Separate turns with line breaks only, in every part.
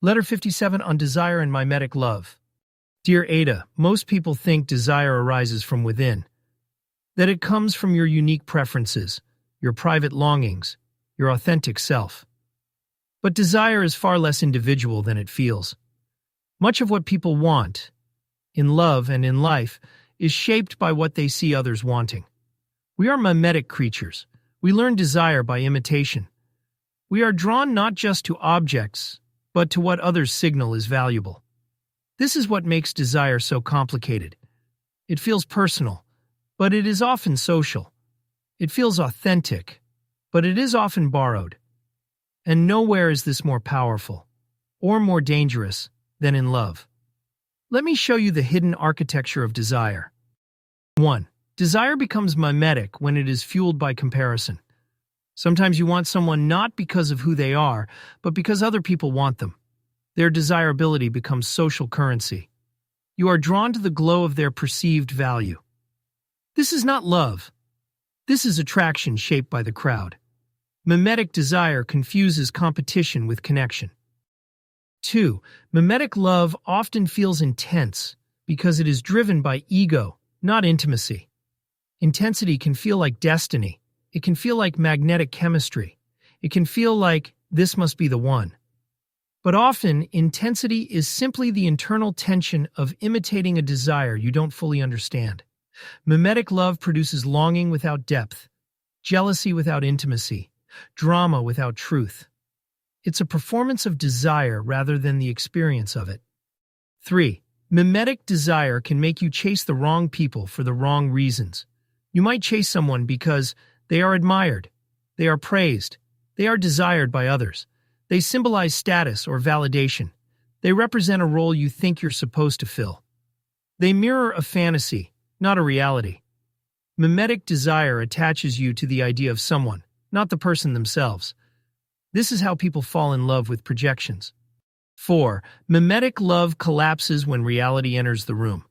Letter 57 on desire and mimetic love. Dear Ada, most people think desire arises from within, that it comes from your unique preferences, your private longings, your authentic self. But desire is far less individual than it feels. Much of what people want, in love and in life, is shaped by what they see others wanting. We are mimetic creatures. We learn desire by imitation. We are drawn not just to objects, but to what others signal is valuable. This is what makes desire so complicated. It feels personal, but it is often social. It feels authentic, but it is often borrowed. And nowhere is this more powerful, or more dangerous, than in love. Let me show you the hidden architecture of desire. 1. Desire becomes mimetic when it is fueled by comparison. Sometimes you want someone not because of who they are, but because other people want them. Their desirability becomes social currency. You are drawn to the glow of their perceived value. This is not love. This is attraction shaped by the crowd. Mimetic desire confuses competition with connection. 2. Mimetic love often feels intense because it is driven by ego, not intimacy. Intensity can feel like destiny. It can feel like magnetic chemistry. It can feel like this must be the one. But often, intensity is simply the internal tension of imitating a desire you don't fully understand. Mimetic love produces longing without depth, jealousy without intimacy, drama without truth. It's a performance of desire rather than the experience of it. 3. Mimetic desire can make you chase the wrong people for the wrong reasons. You might chase someone because they are admired, they are praised, they are desired by others. They symbolize status or validation. They represent a role you think you're supposed to fill. They mirror a fantasy, not a reality. Mimetic desire attaches you to the idea of someone, not the person themselves. This is how people fall in love with projections. 4. Mimetic love collapses when reality enters the room.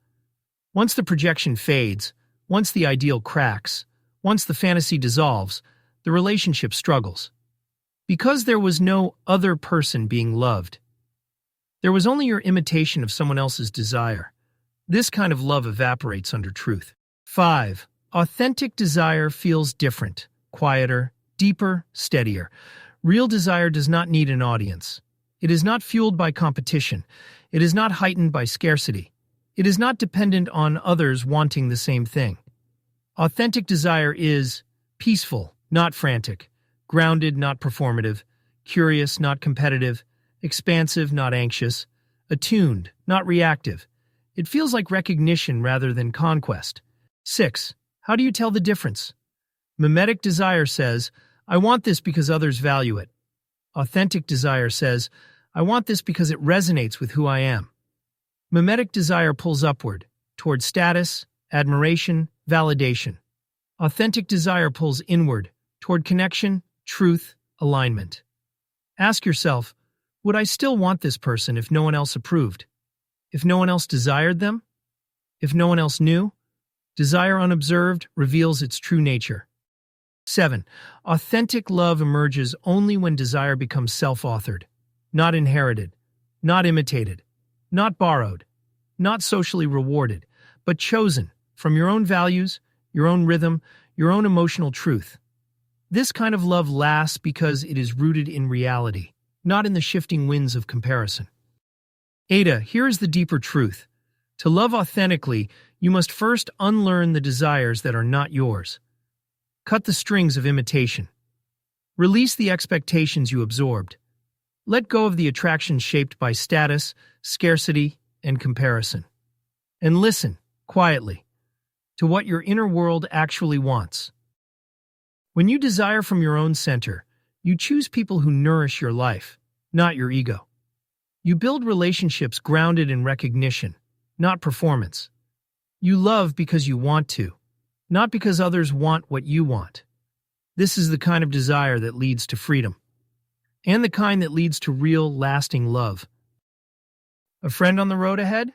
Once the projection fades, once the ideal cracks, once the fantasy dissolves, the relationship struggles. Because there was no other person being loved. There was only your imitation of someone else's desire. This kind of love evaporates under truth. 5. Authentic desire feels different, quieter, deeper, steadier. Real desire does not need an audience. It is not fueled by competition. It is not heightened by scarcity. It is not dependent on others wanting the same thing. Authentic desire is peaceful, not frantic, grounded, not performative, curious, not competitive, expansive, not anxious, attuned, not reactive. It feels like recognition rather than conquest. 6. How do you tell the difference? Mimetic desire says, I want this because others value it. Authentic desire says, I want this because it resonates with who I am. Mimetic desire pulls upward, toward status, admiration, validation. Authentic desire pulls inward, toward connection, truth, alignment. Ask yourself, would I still want this person if no one else approved? If no one else desired them? If no one else knew? Desire unobserved reveals its true nature. 7. Authentic love emerges only when desire becomes self-authored, not inherited, not imitated, not borrowed, not socially rewarded, but chosen from your own values, your own rhythm, your own emotional truth. This kind of love lasts because it is rooted in reality, not in the shifting winds of comparison. Ada, here is the deeper truth. To love authentically, you must first unlearn the desires that are not yours. Cut the strings of imitation. Release the expectations you absorbed. Let go of the attractions shaped by status, scarcity, and comparison. And listen, quietly, to what your inner world actually wants. When you desire from your own center, you choose people who nourish your life, not your ego. You build relationships grounded in recognition, not performance. You love because you want to, not because others want what you want. This is the kind of desire that leads to freedom, and the kind that leads to real, lasting love. A friend on the road ahead?